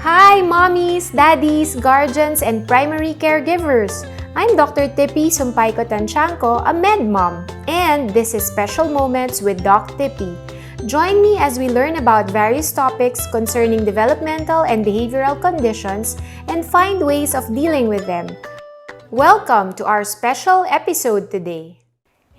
Hi, mommies, daddies, guardians, and primary caregivers! I'm Dr. Tippy Sumpayco Tanchanco, a med mom, and this is Special Moments with Doc Tippy. Join me as we learn about various topics concerning developmental and behavioral conditions and find ways of dealing with them. Welcome to our special episode today.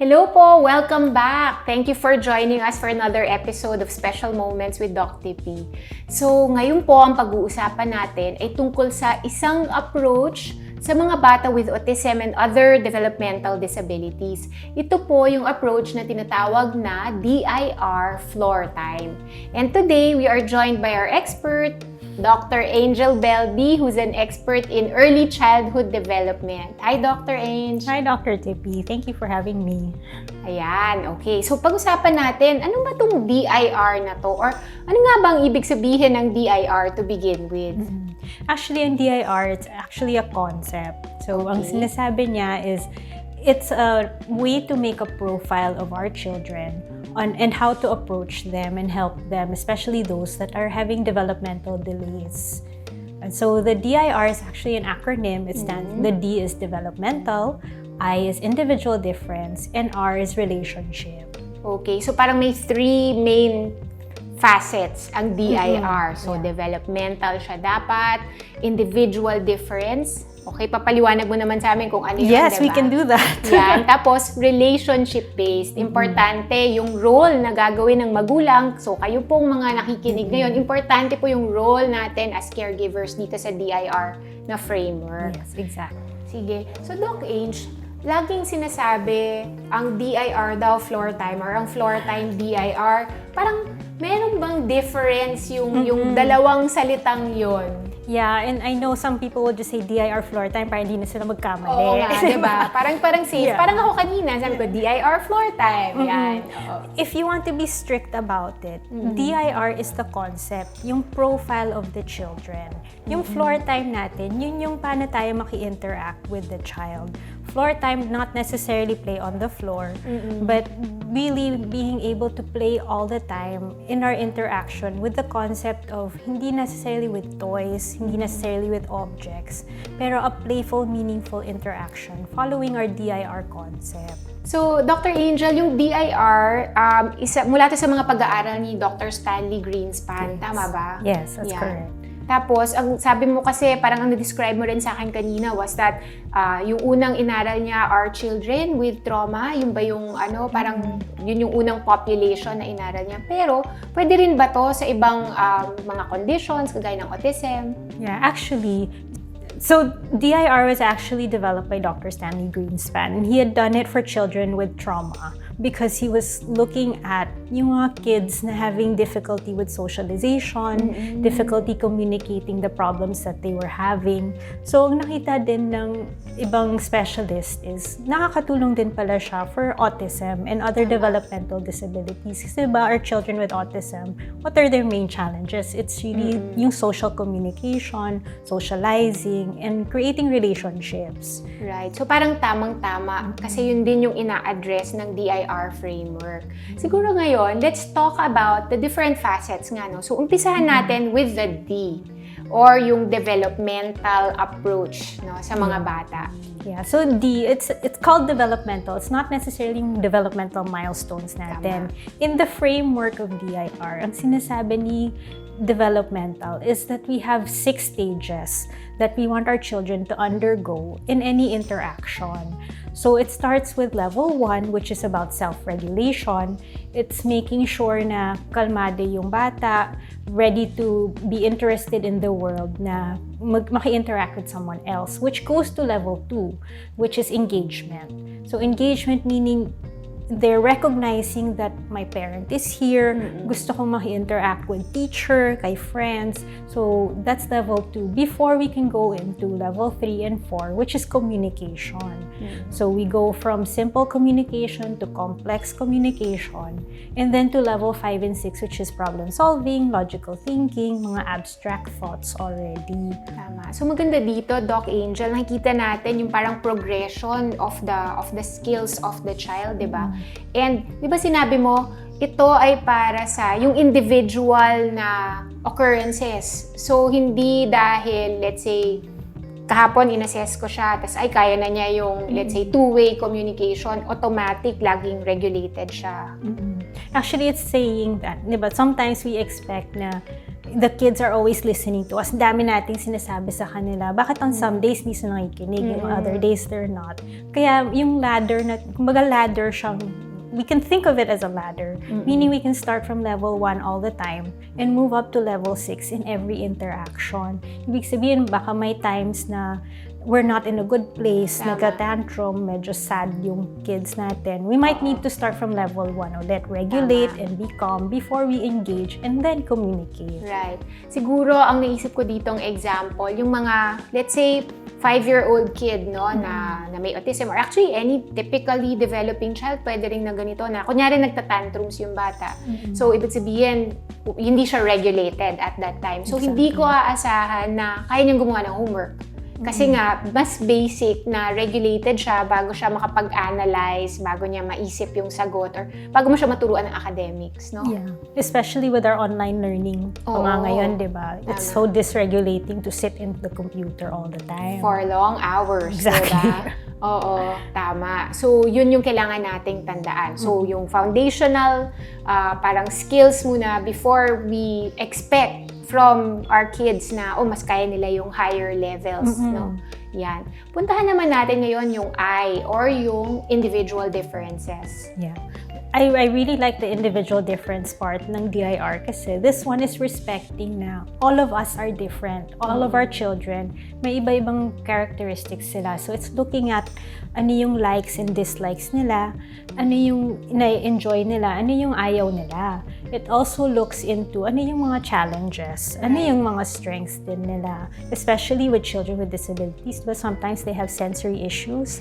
Hello po! Welcome back! Thank you for joining us for another episode of Special Moments with Doc Tippy. So, ngayon po ang pag-uusapan natin ay tungkol sa isang approach sa mga bata with autism and other developmental disabilities. Ito po yung approach na tinatawag na DIR Floortime. And today, we are joined by our expert, Dr. Angel Belle Dy, who's an expert in early childhood development. Hi, Dr. Angel. Hi, Dr. Tippy. Thank you for having me. Ayan, okay. So, pag-usapan natin, ano ba itong DIR na to? Or ano nga bang ibig sabihin ng DIR to begin with? Actually, ang DIR, it's actually a concept. So, ang sinasabi niya is, it's a way to make a profile of our children and how to approach them and help them, especially those that are having developmental delays. And so the DIR is actually an acronym. It stands, the D is developmental, I is individual difference, and R is relationship. Okay, so parang may three main facets ang DIR. So developmental siya dapat, individual difference. Okay, papaliwanag mo naman sa amin kung ano yun, Yes, diba? we can do that. Yan. Tapos, relationship-based. Importante yung role na gagawin ng magulang. So, kayo pong mga nakikinig ngayon, importante po yung role natin as caregivers dito sa DIR na framework. Yes, exactly. Sige. So, Doc Ange, laging sinasabi ang DIR daw floor time or ang floor time DIR, parang meron bang difference yung dalawang salitang yon? Yeah, and I know some people will just say DIR floor time para hindi na sila magkamali. Oo nga, diba? Parang safe. Yeah. Parang ako kanina, sabi ko, DIR floor time. Yan. Oo. If you want to be strict about it, DIR is the concept, yung profile of the children. Yung floor time natin, yun yung paano tayo maki-interact with the child. Floor time, not necessarily play on the floor, but really being able to play all the time in our interaction with the concept of hindi necessarily with toys, hindi necessarily with objects, pero a playful, meaningful interaction following our DIR concept. So, Dr. Angel, yung DIR, mula to sa mga pag-aaral ni Dr. Stanley Greenspan, tama ba? Yes, that's correct. Tapos, ang sabi mo kasi, parang ang na-describe mo rin sa akin kanina was that yung unang inaral niya are children with trauma. Yung ba yung parang yun yung unang population na inaral niya. Pero, pwede rin ba to sa ibang mga conditions, kagaya ng autism? Yeah, actually, so DIR was actually developed by Dr. Stanley Greenspan, and he had done it for children with trauma because he was looking at yung mga kids na having difficulty with socialization, difficulty communicating the problems that they were having. So, ang nakita din ng ibang specialist is nakakatulong din pala siya for autism and other developmental disabilities. Kasi diba, our children with autism, what are their main challenges? It's really yung social communication, socializing, and creating relationships. Right. So, parang tamang-tama kasi yun din yung ina-address ng DIR framework. Siguro ngayon, let's talk about the different facets nga, no? So, umpisahan natin with the D or yung developmental approach, no, sa mga bata. Yeah, so D, it's called developmental. It's not necessarily yung developmental milestones natin. In the framework of DIR, ang sinasabi ni developmental is that we have 6 stages that we want our children to undergo in any interaction. So it starts with level 1, which is about self-regulation. It's making sure na kalmado yung bata, ready to be interested in the world, na maki-interact with someone else, which goes to level 2, which is engagement. So engagement meaning they're recognizing that my parent is here, gusto kong maki-interact with teacher, kay friends. So that's level 2 before we can go into level 3 and 4, which is communication. So we go from simple communication to complex communication, and then to level 5 and 6, which is problem solving, logical thinking, mga abstract thoughts already. Tama. So maganda dito, Doc Angel, nakikita natin yung parang progression of the skills of the child, 'di ba? And 'di ba sinabi mo, ito ay para sa yung individual na occurrences. So, hindi dahil, let's say, kahapon inassess ko siya, tapos ay kaya na niya yung, let's say, two-way communication, automatic, laging regulated siya. Actually, it's saying that, di ba, sometimes we expect na the kids are always listening to us. Dami nating sinasabi sa kanila. Bakit on some days di sila nakikinig, yung other days they're not. Kaya yung ladder, kumbaga ladder siyang, we can think of it as a ladder, meaning we can start from level 1 all the time and move up to level 6 in every interaction. Ibig sabihin, baka may times na we're not in a good place, nagka-tantrum, medyo sad yung kids natin. We might need to start from level 1 ulit, regulate and be calm before we engage and then communicate. Right. Siguro, ang naisip ko ditong example, yung mga, let's say, 5-year-old kid, no, na may autism, or actually any typically developing child, pwede rin na ganito, na kunyari nagtatantrums yung bata. So, ibig sabihin, hindi siya regulated at that time. So, hindi ko aasahan na kaya niyang gumawa ng homework. Kasi nga, mas basic na regulated siya bago siya makapag-analyze, bago niya maisip yung sagot, or bago mo siya maturuan ng academics, no? Yeah. Especially with our online learning. Ngayon, di ba? It's so dysregulating to sit in the computer all the time. For long hours, exactly. Diba? Oo, tama. So, yun yung kailangan nating tandaan. So, yung foundational parang skills muna before we expect from our kids na, mas kaya nila yung higher levels, no? Yan. Puntahan naman natin ngayon yung I, or yung individual differences. Yeah. I really like the individual difference part ng DIR kasi this one is respecting na all of us are different. All of our children, may iba-ibang characteristics sila. So it's looking at ano yung likes and dislikes nila, ano yung na-enjoy nila, ano yung ayaw nila. It also looks into ano yung mga challenges, ano yung mga strengths din nila. Especially with children with disabilities, but sometimes they have sensory issues.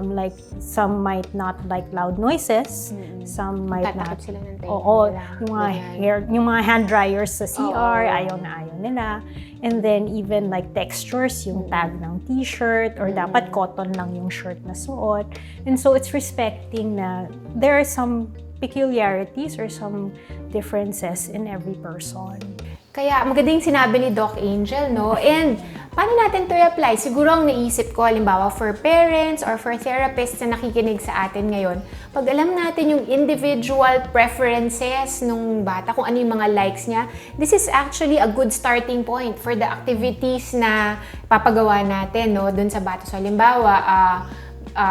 Like some might not like loud noises. Some might not. Sila ng yung mga hand dryers sa CR, ayaw na ayaw nila. And then even like textures, yung tag ng t-shirt, or dapat cotton lang yung shirt na suot. And so it's respecting na there are some peculiarities or some differences in every person. Kaya maganda yung sinabi ni Doc Angel, no? And paano natin to apply? Siguro ang naisip ko, halimbawa for parents or for therapists na nakikinig sa atin ngayon, pag alam natin yung individual preferences nung bata, kung ano yung mga likes niya, this is actually a good starting point for the activities na papagawa natin, no? Dun sa bata. So halimbawa,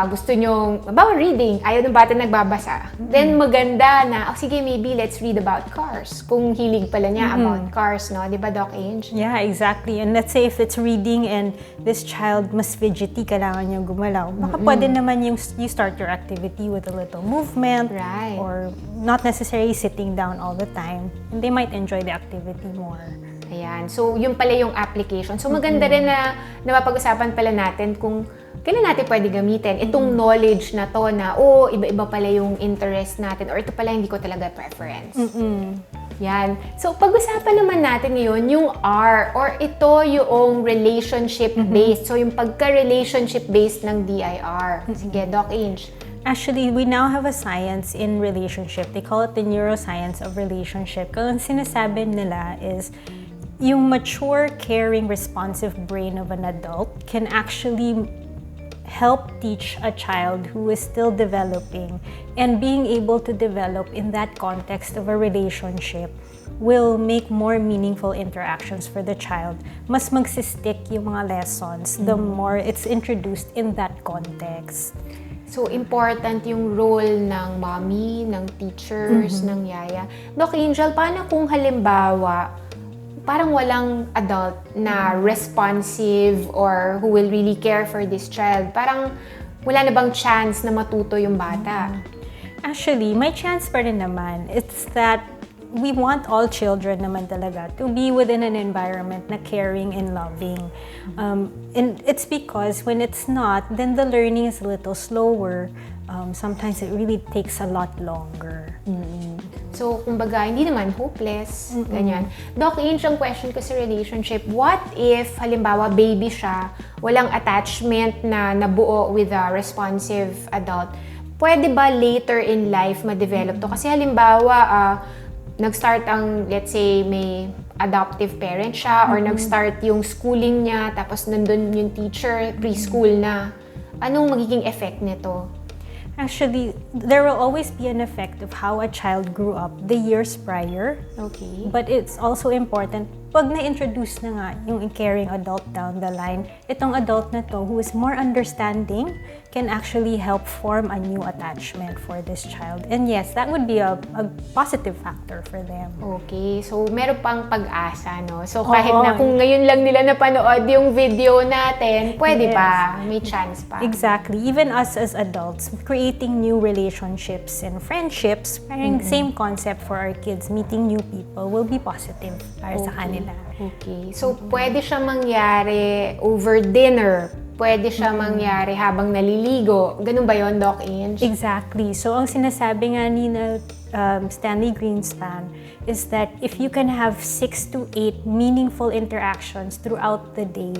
gusto nyo, reading, ayaw ng bata nagbabasa. Then maganda na, sige, maybe let's read about cars. Kung hilig pala niya about cars, no? Di ba, Doc Ange? Yeah, exactly. And let's say if it's reading and this child mas fidgety, kailangan niya gumalaw. Baka pwede naman you start your activity with a little movement. Right. Or not necessarily sitting down all the time. And they might enjoy the activity more. Ayan. So, yun pala yung application. So, maganda rin na mapag-usapan pala natin kung kailan natin pwede gamitin itong knowledge na to na, iba-iba pala yung interest natin, or ito pala hindi ko talaga preference. Yan. So, pag-usapan naman natin ngayon yung R, or ito yung relationship-based. So, yung pagka-relationship-based ng DIR. Sige, Doc Ange. Actually, we now have a science in relationship. They call it the neuroscience of relationship. Kung sinasabi nila is, yung mature, caring, responsive brain of an adult can actually help teach a child who is still developing, and being able to develop in that context of a relationship will make more meaningful interactions for the child. Mas magsistick yung mga lessons the more it's introduced in that context. So, important yung role ng mommy, ng teachers, ng yaya. Doc Angel, paano kung halimbawa, parang walang adult na responsive or who will really care for this child? Parang wala na bang chance na matuto yung bata? Actually, may chance pa rin naman. It's that we want all children naman talaga to be within an environment na caring and loving. And it's because when it's not, then the learning is a little slower. Sometimes it really takes a lot longer. So, kumbaga, hindi naman hopeless, ganyan. Doc Ange, ang question ko sa relationship, what if, halimbawa, baby siya, walang attachment na nabuo with a responsive adult, pwede ba later in life ma-develop to? Kasi halimbawa, nag-start ang, let's say, may adoptive parent siya or nag-start yung schooling niya, tapos nandun yung teacher, preschool na. Anong magiging effect nito? Actually, there will always be an effect of how a child grew up the years prior. Okay. But it's also important, pag na-introduce na nga yung caring adult down the line, itong adult na to who is more understanding can actually help form a new attachment for this child. And yes, that would be a positive factor for them. Okay. So, meron pang pag-asa, no? So, kahit na kung ngayon lang nila napanood yung video natin, pwede pa. May chance pa. Exactly. Even us as adults, creating new relationships and friendships, parang same concept for our kids. Meeting new people will be positive para sa kanila. Okay. So, pwede siya mangyari over dinner. Pwede siya mangyari habang naliligo. Ganun ba yun, Doc Inge? Exactly. So, ang sinasabi nga ni Stanley Greenspan is that if you can have 6 to 8 meaningful interactions throughout the day,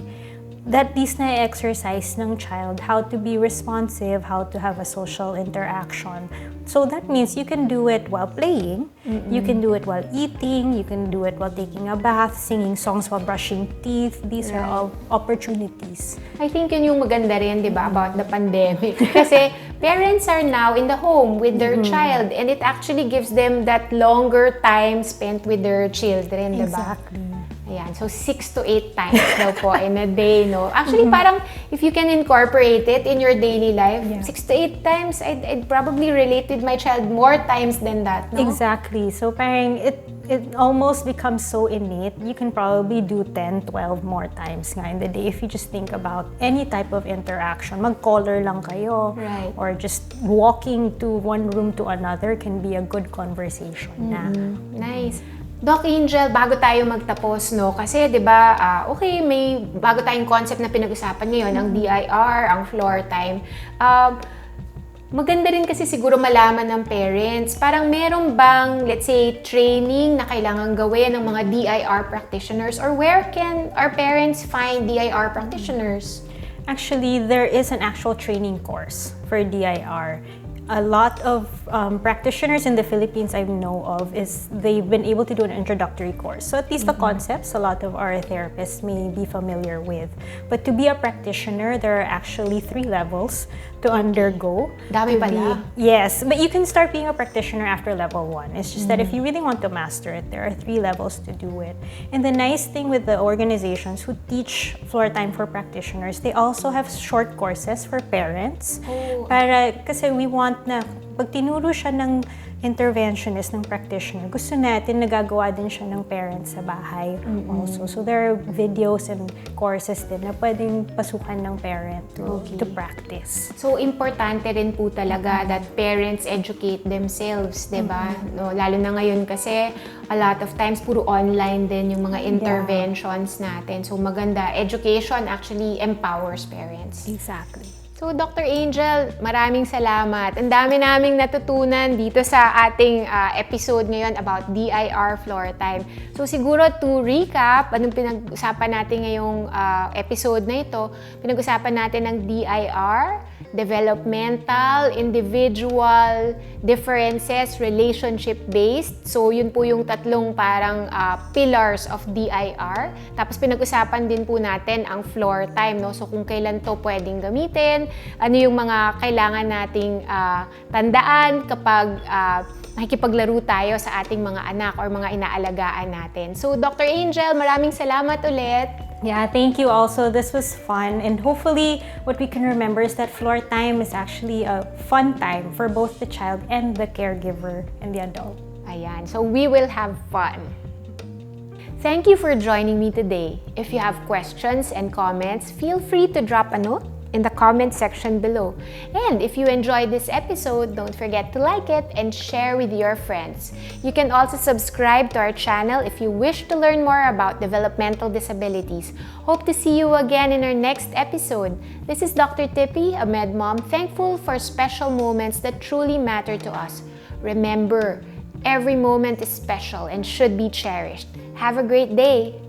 that least na-exercise ng child how to be responsive, how to have a social interaction. So that means you can do it while playing, you can do it while eating, you can do it while taking a bath, singing songs while brushing teeth. These are all opportunities. I think yun yung maganda rin, di ba, about the pandemic. Kasi parents are now in the home with their child and it actually gives them that longer time spent with their children, di ba? Exactly. Ayan. So, 6 to 8 times daw po in a day, no? Actually, parang if you can incorporate it in your daily life, 6 to 8 times, I'd probably relate with my child more times than that, no? Exactly. So, parang it almost becomes so innate. You can probably do 10, 12 more times nga in the day if you just think about any type of interaction. Mag-caller lang kayo. Right. Or just walking to one room to another can be a good conversation na. Nice. Doc Angel, bago tayo magtapos, no? Kasi, di ba, okay, may bago tayong concept na pinag-usapan ngayon, ang DIR, ang floor time. Maganda rin kasi siguro malaman ng parents, parang meron bang, let's say, training na kailangan gawin ng mga DIR practitioners or where can our parents find DIR practitioners? Actually, there is an actual training course for DIR. A lot of practitioners in the Philippines I know of they've been able to do an introductory course. So at least the concepts a lot of our therapists may be familiar with. But to be a practitioner, there are actually 3 levels to undergo. Dami pala. Yes, but you can start being a practitioner after level 1. It's just that if you really want to master it, there are 3 levels to do it. And the nice thing with the organizations who teach floor time for practitioners, they also have short courses for parents. Kasi we want na pag tinuro siya ng interventionist, ng practitioner, gusto natin nagagawa din siya ng parents sa bahay also. So there are videos and courses din na pwedeng pasukan ng parent to practice. So importante rin po talaga that parents educate themselves, di ba? No, lalo na ngayon kasi a lot of times puro online din yung mga interventions natin. So maganda, education actually empowers parents. Exactly. So, Dr. Angel, maraming salamat. Ang dami naming natutunan dito sa ating episode ngayon about DIR floor time. So, siguro to recap, anong pinag-usapan natin ngayong episode na ito, pinag-usapan natin ng DIR, developmental, individual, differences, relationship-based. So, yun po yung tatlong parang pillars of DIR. Tapos, pinag-usapan din po natin ang floor time, no? So, kung kailan to pwedeng gamitin, ano yung mga kailangan nating tandaan kapag makikipaglaro tayo sa ating mga anak or mga inaalagaan natin. So, Dr. Angel, maraming salamat ulit. Yeah, thank you also. This was fun. And hopefully, what we can remember is that floor time is actually a fun time for both the child and the caregiver and the adult. Ayan. So, we will have fun. Thank you for joining me today. If you have questions and comments, feel free to drop a note in the comment section below. And if you enjoyed this episode, don't forget to like it and share with your friends. You can also subscribe to our channel if you wish to learn more about developmental disabilities. Hope to see you again in our next episode. This is Dr. Tippy, a med mom, thankful for special moments that truly matter to us. Remember, every moment is special and should be cherished. Have a great day!